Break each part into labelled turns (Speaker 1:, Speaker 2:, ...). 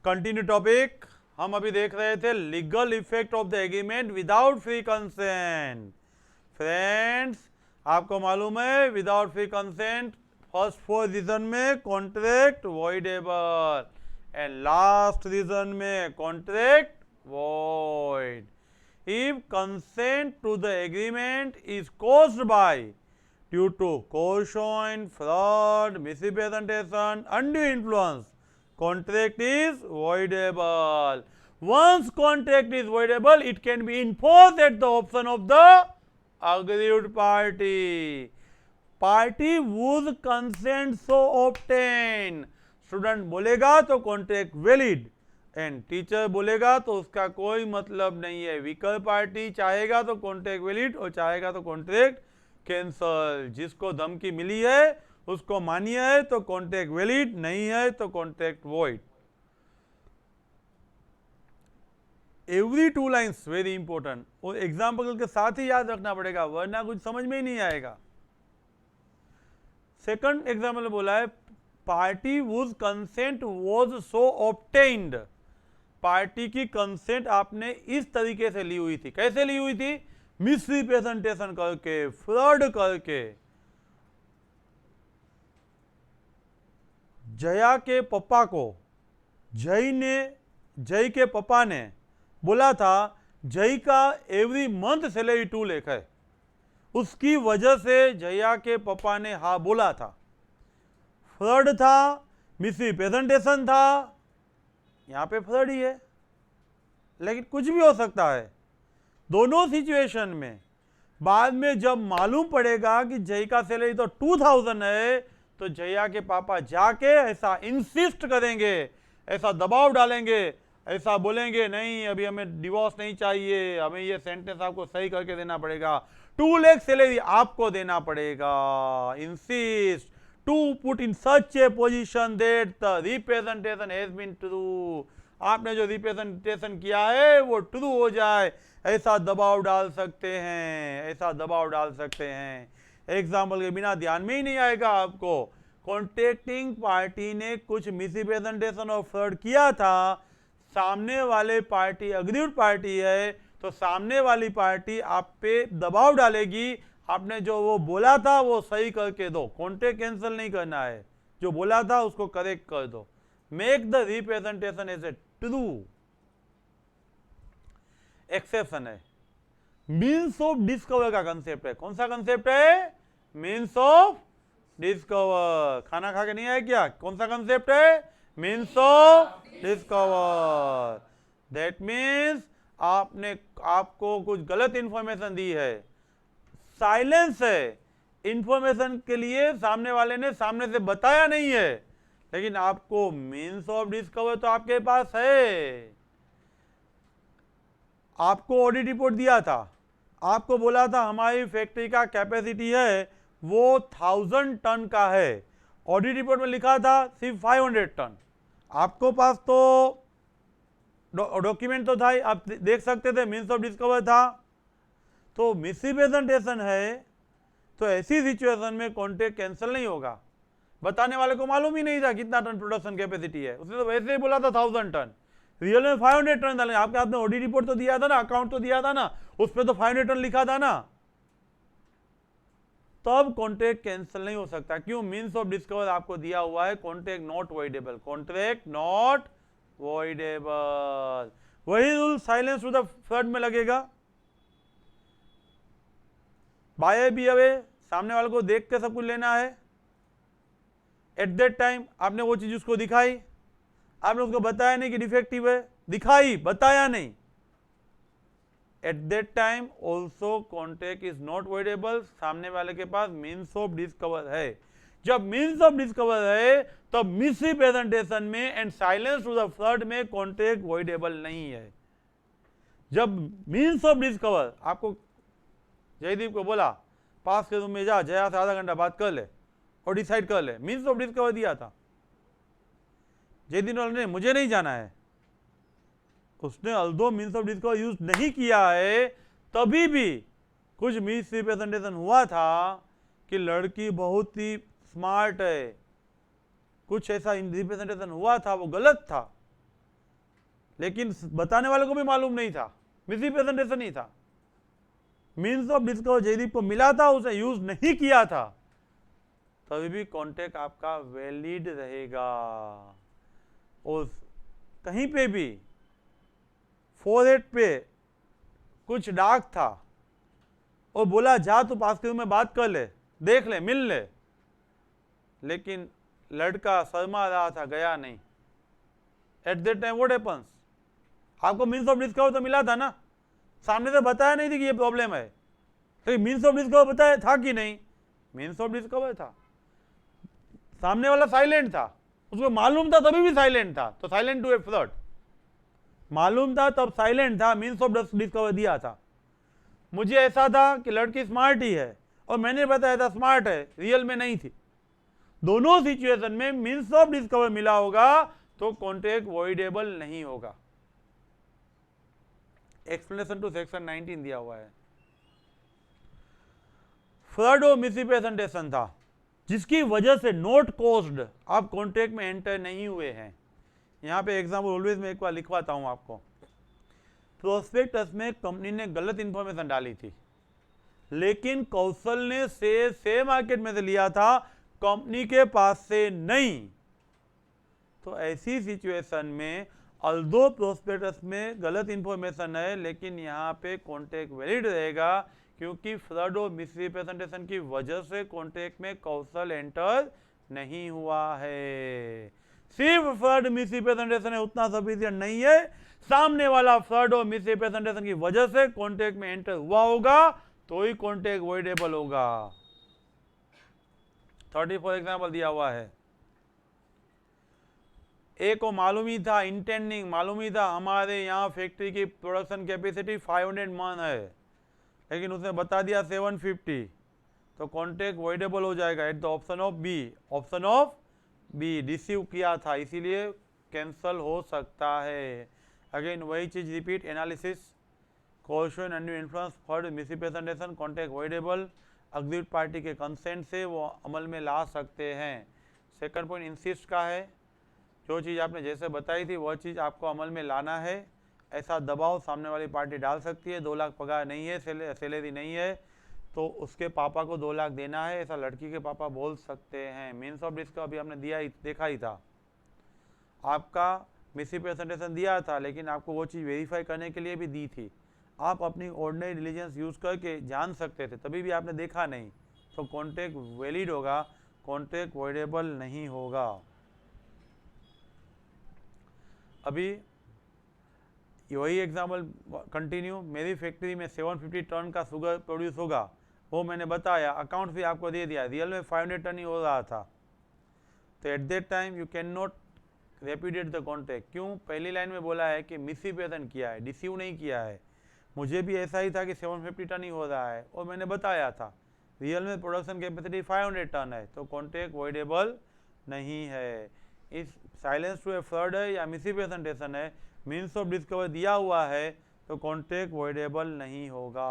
Speaker 1: Continue topic. हम अभी देख रहे थे legal effect of the agreement without free consent. Friends, आपको मालूम है without free consent first 4 reason में contract voidable and last reason में contract void. If consent to the agreement is caused by due to coercion, fraud, misrepresentation, undue influence, contract is voidable. Once contract is voidable, it can be enforced at the option of the aggrieved party. Party whose consent so obtained. Student बोलेगा तो contract valid and teacher बोलेगा तो उसका कोई मतलब नहीं है। Weaker party चाहेगा तो कॉन्ट्रैक्ट वैलिड और चाहेगा तो कॉन्ट्रैक्ट कैंसल। जिसको धमकी मिली है उसको मानिए है तो कॉन्ट्रैक्ट वैलिड, नहीं है तो contract void. Every 2 lines very important और एग्जाम्पल के साथ ही याद रखना पड़ेगा वरना कुछ समझ में ही नहीं आएगा। सेकंड एग्जाम्पल बोला है party whose consent was so obtained। Party की कंसेंट आपने इस तरीके से ली हुई थी। कैसे ली हुई थी? मिसरिप्रेजेंटेशन करके, फ्रॉड करके। जया के पापा को जय के पापा ने बोला था जय का एवरी मंथ सैलरी 2 लाख है। उसकी वजह से जया के पापा ने हाँ बोला था। फ्रॉड था, मिसरिप्रेजेंटेशन था, यहां पे फ्रॉड ही है, लेकिन कुछ भी हो सकता है दोनों सिचुएशन में। बाद में जब मालूम पड़ेगा कि जय का सैलरी तो 2000 है तो जया के पापा जाके ऐसा इंसिस्ट करेंगे, ऐसा दबाव डालेंगे, ऐसा बोलेंगे नहीं अभी हमें डिवोर्स नहीं चाहिए, हमें ये सेंटेंस आपको सही करके देना पड़ेगा, 2 लाख सैलरी आपको देना पड़ेगा। Insist to put in such a position that the representation has been true। आपने जो रिप्रेजेंटेशन किया है वो ट्रू हो जाए, ऐसा दबाव डाल सकते हैं, ऐसा दबाव डाल सकते हैं। एग्जाम्पल के बिना ध्यान में ही नहीं आएगा आपको। कॉन्ट्रैक्टिंग पार्टी ने कुछ मिसरिप्रेजेंटेशन और फ्रॉड किया था, सामने वाले पार्टी अग्रीव्ड पार्टी है तो सामने वाली पार्टी आप पे दबाव डालेगी, आपने जो वो बोला था वो सही करके दो। कॉन्ट्रैक्ट कैंसिल नहीं करना है, जो बोला था उसको करेक्ट कर दो। Make the representation as a true. Exception है मीन्स ऑफ डिस्कवर का कंसेप्ट है। कौन सा कंसेप्ट है? Means of discover. खाना खा के नहीं आया क्या? कौन सा कंसेप्ट है? Means of discover. That means आपको कुछ गलत इंफॉर्मेशन दी है, साइलेंस है, इंफॉर्मेशन के लिए सामने वाले ने सामने से बताया नहीं है, लेकिन आपको मीन्स ऑफ डिस्कवर तो आपके पास है। आपको ऑडिट रिपोर्ट दिया था, आपको बोला था हमारी फैक्ट्री का कैपेसिटी है वो 1000 टन का है, ऑडिट रिपोर्ट में लिखा था सिर्फ 500 टन। आपको पास तो डॉक्यूमेंट तो था ही, आप देख सकते थे मीन्स ऑफ डिस्कवर था। तो मिसरिप्रेजेंटेशन है तो ऐसी सिचुएशन में कॉन्ट्रैक्ट कैंसिल नहीं होगा। बताने वाले को मालूम ही नहीं था कितना टन प्रोडक्शन कैपेसिटी है, उसने तो वैसे ही बोला था 1000 टन, रियल में 500 टन डाले। आपके हाथ में ऑडिट रिपोर्ट तो दिया था ना, अकाउंट तो दिया था ना, उस पर तो 500 टन लिखा था ना, तब कॉन्ट्रैक्ट कैंसिल नहीं हो सकता। क्यों? मीन्स ऑफ डिस्कवर आपको दिया हुआ है, contract not voidable, contract not voidable. वही rule silence to the fraud में लगेगा। बाय बी अवे, सामने वाले को देख के सब कुछ लेना है। एट दैट टाइम आपने वो चीज उसको दिखाई, आपने उसको बताया नहीं कि डिफेक्टिव है, दिखाई बताया नहीं। At that time also contract is not voidable. सामने वाले के पास मीन्स ऑफ डिस्कवर है। जब मीन्स ऑफ डिस्कवर है तब मिसरिप्रेजेंटेशन में and silence to the fraud में कॉन्ट्रैक्ट वॉइडेबल नहीं है। जब मीन्स ऑफ डिस्कवर, आपको जयदीप को बोला पास के रूम में जा, जया से आधा घंटा बात कर ले और डिसाइड कर ले, मीन्स ऑफ डिस्कवर दिया था। जयदीप ने मुझे नहीं जाना है, उसने although means of discover use नहीं किया है, तभी भी कुछ मिस रिप्रेजेंटेशन हुआ था कि लड़की बहुत ही स्मार्ट है, कुछ ऐसा रिप्रेजेंटेशन हुआ था वो गलत था। लेकिन बताने वाले को भी मालूम नहीं था, मिसरिप्रेजेंटेशन ही था। मीन्स ऑफ डिस्कवर जयदीप को मिला था, उसे यूज नहीं किया था, तभी भी कॉन्टेक्ट आपका वैलिड रहेगा। और कहीं पे भी फोरहेड पे कुछ डार्क था और बोला जा तू पास के रूम में बात कर ले, देख ले, मिल ले, लेकिन लड़का शर्मा रहा था, गया नहीं। At that time what happens? आपको मीन्स ऑफ डिस्कवर तो मिला था ना, सामने से बताया नहीं थी कि ये प्रॉब्लम है, तो मीन्स ऑफ डिस्कवर बताया था कि नहीं? मीन्स ऑफ डिस्कवर था। सामने वाला साइलेंट था, उसको मालूम था तभी भी साइलेंट था, तो साइलेंट टू ए फ्लर्ट। मालूम था तब साइलेंट था, मीन्स ऑफ डिस्कवर दिया था। मुझे ऐसा था कि लड़की स्मार्ट ही है और मैंने बताया था स्मार्ट है, रियल में नहीं थी। दोनों सिचुएशन में मीन्स ऑफ डिस्कवर मिला होगा तो कॉन्ट्रैक्ट वॉइडेबल नहीं होगा। एक्सप्लेनेशन टू सेक्शन 19 दिया हुआ है। फ्रॉड और मिसरिप्रेजेंटेशन था जिसकी वजह से नोट कॉज्ड आप कॉन्ट्रैक्ट में एंटर नहीं हुए हैं। यहां पे एग्जाम्पल ऑलवेज मैं एक बार लिखवाता हूं आपको। प्रोस्पेक्टस में कंपनी ने गलत इंफॉर्मेशन डाली थी, लेकिन कौशल ने से मार्केट में से लिया था, कंपनी के पास से नहीं। तो ऐसी सिचुएशन में अल्दो प्रोस्पेक्टस में गलत इंफॉर्मेशन है, लेकिन यहाँ पे कॉन्ट्रैक्ट वैलिड रहेगा, क्योंकि फ्रॉड और मिसरिप्रेजेंटेशन की वजह से कॉन्ट्रैक्ट में कौशल एंटर नहीं हुआ है। सिर्फ फ्रॉड मिसरिप्रेजेंटेशन है उतना सफिशिएंट नहीं है, सामने वाला फ्रॉड और मिसरिप्रेजेंटेशन की वजह से कॉन्ट्रैक्ट में एंटर हुआ होगा तो ही कॉन्ट्रैक्ट वॉइडेबल होगा। 34 एग्जाम्पल दिया हुआ है। ए को मालूम ही था, इंटेंडिंग मालूम ही था हमारे यहाँ फैक्ट्री की प्रोडक्शन कैपेसिटी 500 मन है, लेकिन उसने बता दिया 750, तो कॉन्ट्रैक्ट वॉइडेबल हो जाएगा at the option of B. Option of B deceive किया था, इसीलिए कैंसल हो सकता है। अगेन वही चीज repeat, analysis, caution, undue influence, fraud, misrepresentation, contract voidable, agreed party के कंसेंट से वो अमल में ला सकते हैं। सेकंड पॉइंट इंसिस्ट का है, जो चीज़ आपने जैसे बताई थी वह चीज़ आपको अमल में लाना है। ऐसा दबाव सामने वाली पार्टी डाल सकती है, 2 लाख पगार नहीं है, सैलरी नहीं है, तो उसके पापा को 2 लाख देना है, ऐसा लड़की के पापा बोल सकते हैं। मीन्स ऑफ डिस्कवर अभी हमने दिया ही, देखा ही था। आपका मिसरिप्रेजेंटेशन दिया था, लेकिन आपको वो चीज़ वेरीफाई करने के लिए भी दी थी, आप अपनी ऑर्डिनरी डिलीजेंस यूज करके जान सकते थे, तभी भी आपने देखा नहीं, तो कॉन्ट्रैक्ट वैलिड होगा, कॉन्ट्रैक्ट वॉइडेबल नहीं होगा। अभी वही एग्जाम्पल कंटिन्यू, मेरी फैक्ट्री में 750 टन का शुगर प्रोड्यूस होगा, वो मैंने बताया, अकाउंट भी आपको दे दिया, रियल में 500 टन ही हो रहा था, तो at that time you can not repudiate the contract. क्यों? पहली लाइन में बोला है कि मिसरिप्रेजेंट किया है, डिसीव नहीं किया है। मुझे भी ऐसा ही था कि 750 टन ही हो रहा है और मैंने बताया था, रियल में प्रोडक्शन कैपेसिटी 500 टन है, तो कॉन्ट्रैक्ट वॉइडेबल नहीं है। इस साइलेंस टू ए फ्रॉड है या मिसरिप्रेजेंटेशन है, मीन्स ऑफ डिस्कवर दिया हुआ है, तो कॉन्ट्रैक्ट वॉइडेबल नहीं होगा।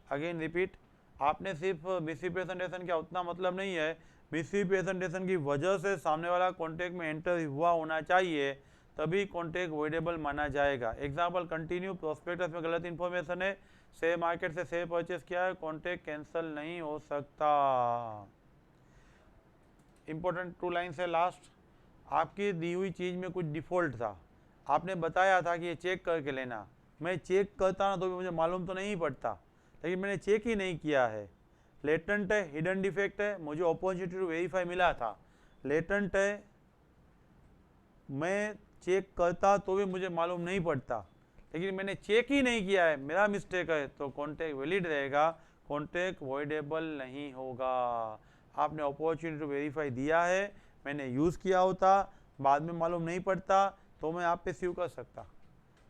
Speaker 1: अगेन रिपीट, आपने सिर्फ मिसरिप्रेजेंटेशन क्या उतना मतलब नहीं है, मिसरिप्रेजेंटेशन की वजह से सामने वाला कॉन्ट्रैक्ट में एंटर हुआ होना चाहिए, तभी कॉन्ट्रैक्ट वॉइडेबल माना जाएगा। एग्जाम्पल कंटिन्यू, प्रोस्पेक्टस में गलत इंफॉर्मेशन है, शेयर मार्केट से शेयर परचेस किया है, कॉन्ट्रैक्ट कैंसिल नहीं हो सकता। इंपॉर्टेंट 2 लाइन है लास्ट, आपकी दी हुई चीज में कुछ डिफॉल्ट था, आपने बताया था कि ये चेक करके लेना, मैं चेक करता ना तो भी मुझे मालूम तो नहीं पड़ता, लेकिन मैंने चेक ही नहीं किया है। लेटेंट है, हिडन डिफेक्ट है, मुझे अपॉर्चुनिटी टू वेरीफाई मिला था। लेटेंट है, मैं चेक करता तो भी मुझे मालूम नहीं पड़ता, लेकिन मैंने चेक ही नहीं किया है, मेरा मिस्टेक है, तो कॉन्ट्रैक्ट वैलिड रहेगा, कॉन्ट्रैक्ट वॉइडेबल नहीं होगा। आपने अपॉर्चुनिटी टू वेरीफाई दिया है, मैंने यूज़ किया होता, बाद में मालूम नहीं पड़ता, तो मैं आप पे स्यू कर सकता।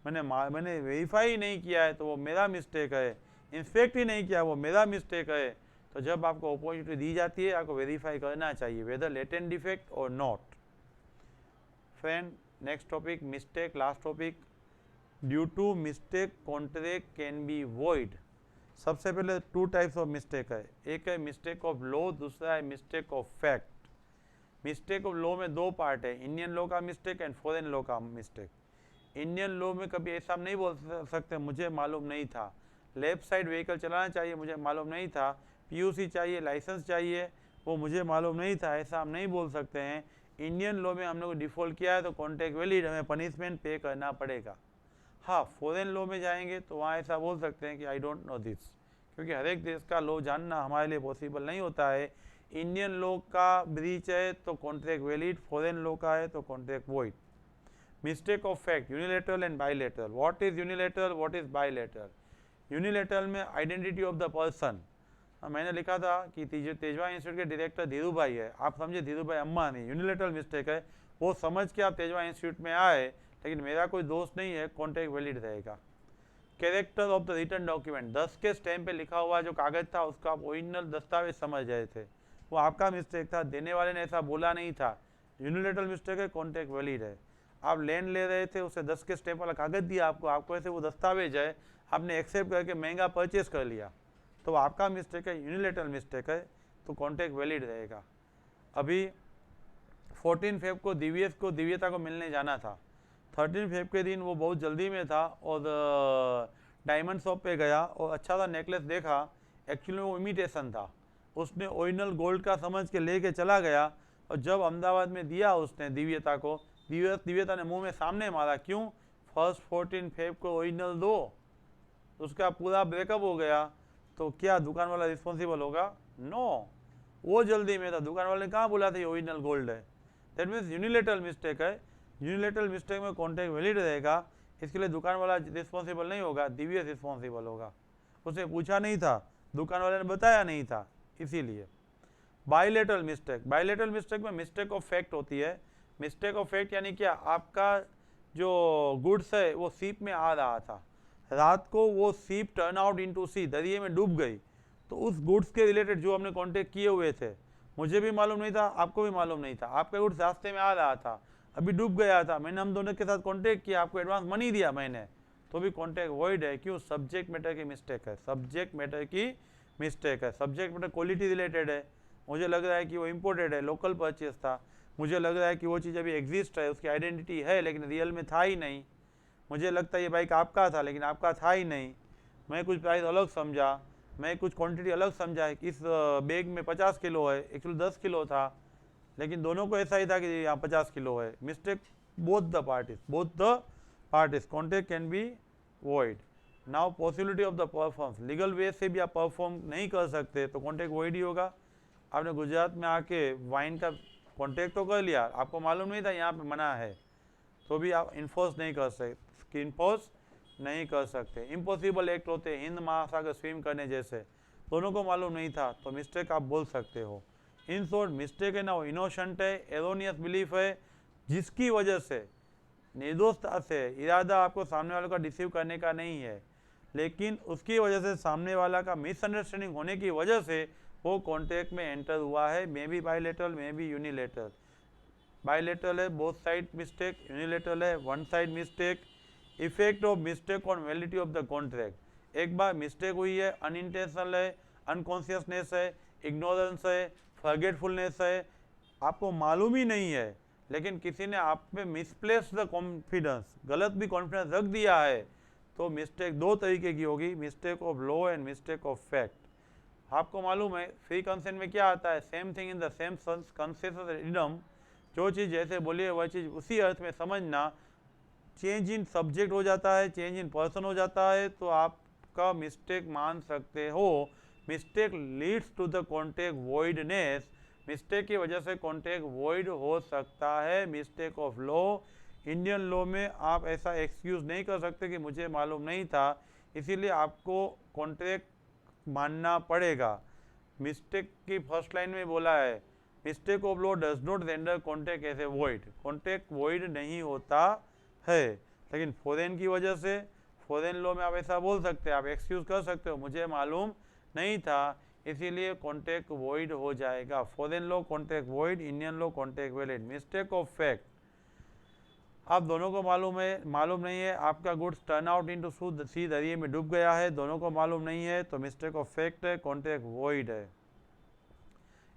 Speaker 1: मैंने वेरीफाई ही नहीं किया है तो वो मेरा मिस्टेक है, इंस्पेक्ट ही नहीं किया वो मेरा मिस्टेक है। तो जब आपको अपॉर्चुनिटी दी जाती है, आपको वेरीफाई करना चाहिए वेदर लेटेंट डिफेक्ट और not. Friend, next topic mistake, last topic. Due to mistake contract can be void. सबसे पहले 2 टाइप्स ऑफ मिस्टेक है, एक है मिस्टेक ऑफ लॉ, दूसरा है mistake of fact. Mistake of law में दो पार्ट है, इंडियन लॉ का मिस्टेक एंड फॉरेन लॉ का मिस्टेक। इंडियन लॉ में कभी ऐसा नहीं बोल सकते मुझे मालूम नहीं था, लेफ्ट साइड व्हीकल चलाना चाहिए मुझे मालूम नहीं था, पीयूसी चाहिए, लाइसेंस चाहिए, वो मुझे मालूम नहीं था, ऐसा हम नहीं बोल सकते हैं। इंडियन लॉ में हमने को डिफॉल्ट किया है तो कॉन्ट्रैक्ट वैलिड, हमें पनिशमेंट पे करना पड़ेगा। हाँ, फॉरेन लॉ में जाएंगे तो वहाँ ऐसा बोल सकते हैं कि आई डोंट नो दिस, क्योंकि हर एक देश का लॉ जानना हमारे लिए पॉसिबल नहीं होता है। इंडियन लॉ का ब्रीच है तो कॉन्ट्रैक्ट वैलिड, फॉरेन लॉ का है तो contract void. Mistake of fact, unilateral and bilateral. What is unilateral, what is bilateral? Unilateral में आइडेंटिटी ऑफ द पर्सन, मैंने लिखा था कि तेजवा इंस्टीट्यूट के डायरेक्टर धीरू भाई है, आप समझे धीरू भाई अम्मा नहीं, यूनिलेटरल मिस्टेक है, वो समझ के आप तेजवा इंस्टीट्यूट में आए, लेकिन मेरा कोई दोस्त नहीं है, कॉन्ट्रैक्ट वैलिड रहेगा। Character of the written document, 10 के स्टैम्प पे लिखा हुआ जो कागज था उसका आप ओरिजिनल दस्तावेज समझ रहे थे, वो आपका मिस्टेक था, देने वाले ने ऐसा बोला नहीं था, यूनिलेटरल मिस्टेक है, कॉन्ट्रैक्ट वैलिड है। आप लैंड ले रहे थे, उसे 10 के स्टैम्प वाला कागज दिया आपको ऐसे वो दस्तावेज है, आपने एक्सेप्ट करके महंगा परचेस कर लिया, तो आपका मिस्टेक है, यूनिलेटरल मिस्टेक है, तो कॉन्ट्रैक्ट वैलिड रहेगा। अभी 14 फेब को दिव्यता को मिलने जाना था, 13 फेब के दिन वो बहुत जल्दी में था और डायमंड शॉप पे गया और अच्छा सा नेकलेस देखा, एक्चुअली वो इमिटेशन था, उसने ओरिजिनल गोल्ड का समझ के लेके चला गया, और जब अहमदाबाद में दिया उसने दिव्यता को, दिव्यता ने मुंह में सामने मारा, क्यों, फर्स्ट 14 फेब को ओरिजिनल दो, उसका पूरा ब्रेकअप हो गया, तो क्या दुकान वाला रिस्पॉन्सिबल होगा? नो, वो जल्दी में था, दुकान वाले ने कहाँ बोला था ये ओरिजिनल गोल्ड है। दैट मीन्स यूनिलेटरल मिस्टेक है, यूनिलेटरल मिस्टेक में कॉन्ट्रैक्ट वैलिड रहेगा, इसके लिए दुकान वाला रिस्पॉन्सिबल नहीं होगा, दिव्य रिस्पॉन्सिबल होगा, उसने पूछा नहीं था, दुकान वाले ने बताया नहीं था, इसीलिए। बायलेटरल मिस्टेक, बायलेटरल मिस्टेक में मिस्टेक ऑफ फैक्ट होती है। मिस्टेक ऑफ फैक्ट यानी क्या, आपका जो गुड्स है वो सीप में आ रहा था, रात को वो सीप टर्न आउट इनटू सी, दरिए में डूब गई, तो उस गुड्स के रिलेटेड जो हमने कॉन्टेक्ट किए हुए थे, मुझे भी मालूम नहीं था, आपको भी मालूम नहीं था, आपका गुड्स रास्ते में आ रहा था, अभी डूब गया था, मैंने हम दोनों के साथ कॉन्टेक्ट किया, आपको एडवांस मनी दिया मैंने, तो भी कॉन्टेक्ट वॉइड है, क्यों, सब्जेक्ट मैटर की मिस्टेक है, सब्जेक्ट मैटर की मिस्टेक है। सब्जेक्ट मैटर क्वालिटी रिलेटेड है, मुझे लग रहा है कि वो इम्पोर्टेड है, लोकल परचेज था, मुझे लग रहा है कि वो चीज़ अभी एग्जिस्ट है, उसकी आइडेंटिटी है, लेकिन रियल में था ही नहीं, मुझे लगता है ये बाइक आपका था लेकिन आपका था ही नहीं, मैं कुछ प्राइस अलग समझा, मैं कुछ क्वांटिटी अलग समझा, इस बैग में 50 किलो है, एक्चुअली 10 किलो था, लेकिन दोनों को ऐसा ही था कि यहाँ 50 किलो है। Mistake both the parties, contract can be void. Now possibility of the performance, legal way से भी आप परफॉर्म नहीं कर सकते तो कॉन्ट्रैक्ट वॉइड ही होगा। आपने गुजरात में आके वाइन का कॉन्ट्रैक्ट तो कर लिया, आपको मालूम नहीं था यहाँ पे मना है, तो भी आप इन्फोर्स नहीं कर सकते, इन्फोर्स नहीं कर सकते। इम्पॉसिबल एक्ट होते हैं, हिंद महासागर स्विम करने जैसे, दोनों को मालूम नहीं था तो मिस्टेक आप बोल सकते हो। इन शॉर्ट मिस्टेक है ना वो इनोसेंट है, एरोनियस बिलीफ है, जिसकी वजह से निर्दोषता से इरादा आपको सामने वाले का डिसीव करने का नहीं है, लेकिन उसकी वजह से सामने वाला का मिसअंडरस्टैंडिंग होने की वजह से वो कॉन्ट्रैक्ट में एंटर हुआ है, may be bilateral may be unilateral. Bilateral है बोथ साइड मिस्टेक, यूनिलेटरल है one side mistake. Effect of mistake on validity of the contract, एक बार मिस्टेक हुई है, अनइंटेंशनल है, अनकॉन्शियसनेस है, इग्नोरेंस है, फॉरगेटफुलनेस है, आपको मालूम ही नहीं है, लेकिन किसी ने आप पे मिसप्लेस द कॉन्फिडेंस, गलत भी कॉन्फिडेंस रख दिया है, तो मिस्टेक दो तरीके की होगी, mistake of law and mistake of fact. आपको मालूम है फ्री कंसेंट में क्या आता है, same thing in the same consensus idem, जो चीज़ जैसे बोली है वह चीज़ उसी अर्थ में समझना। चेंज इन सब्जेक्ट हो जाता है, चेंज इन पर्सन हो जाता है, तो आपका मिस्टेक मान सकते हो। Mistake leads to the contract voidness, mistake की वजह से कॉन्ट्रैक्ट वॉइड हो सकता है। Mistake of law, Indian law में आप ऐसा एक्सक्यूज नहीं कर सकते कि मुझे मालूम नहीं था, इसीलिए आपको कॉन्ट्रैक्ट मानना पड़ेगा। मिस्टेक की फर्स्ट लाइन में बोला है, mistake of law does not render contract as a void, contract void नहीं होता है। लेकिन फॉरेन की वजह से, फॉरेन लॉ में आप ऐसा बोल सकते हैं, आप एक्सक्यूज कर सकते हो, मुझे मालूम नहीं था, इसीलिए कॉन्ट्रैक्ट वॉइड हो जाएगा। Foreign law contract void, Indian law contract valid. Mistake of fact, आप दोनों को मालूम है, मालूम नहीं है, आपका गुड्स टर्न आउट इनटू सी, दरिए में डूब गया है, दोनों को मालूम नहीं है, तो मिस्टेक ऑफ फैक्ट है, कॉन्ट्रैक्ट वॉइड है।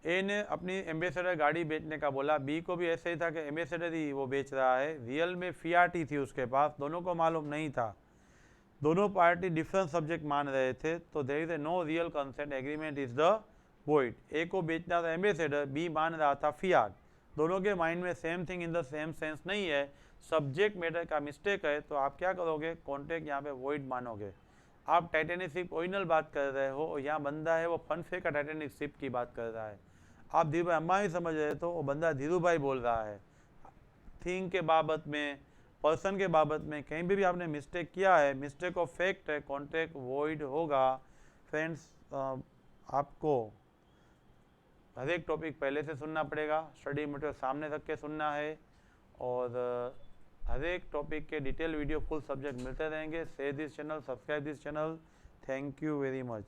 Speaker 1: ए ने अपनी एम्बेसडर गाड़ी बेचने का बोला, बी को भी ऐसे ही था कि एम्बेसडर ही वो बेच रहा है, रियल में फियाट ही थी उसके पास, दोनों को मालूम नहीं था, दोनों पार्टी डिफरेंट सब्जेक्ट मान रहे थे, तो there is a no real consent agreement is the void. A को बेचना था एम्बेसडर, बी मान रहा था फियाट, दोनों के माइंड में same thing in the same sense नहीं है, सब्जेक्ट मैटर का मिस्टेक है, तो आप क्या करोगे, कॉन्ट्रैक्ट यहाँ पे वॉइड मानोगे। आप टाइटेनिक शिप ओरिजिनल बात कर रहे हो और यहाँ बंदा है वो फनफे का टाइटेनिक शिप की बात कर रहा है, आप धीरू भाई अम्मा ही समझ रहे तो वो बंदा धीरू भाई बोल रहा है। थिंग के बाबत में, पर्सन के बाबत में कहीं भी आपने मिस्टेक किया है, मिस्टेक ऑफ फैक्ट है, कॉन्ट्रैक्ट वॉइड होगा। फ्रेंड्स, आपको हर एक टॉपिक पहले से सुनना पड़ेगा, स्टडी मटेरियल सामने रख के सुनना है, और हर एक टॉपिक के डिटेल वीडियो फुल सब्जेक्ट मिलते रहेंगे। Share this channel, subscribe this channel. Thank you very much.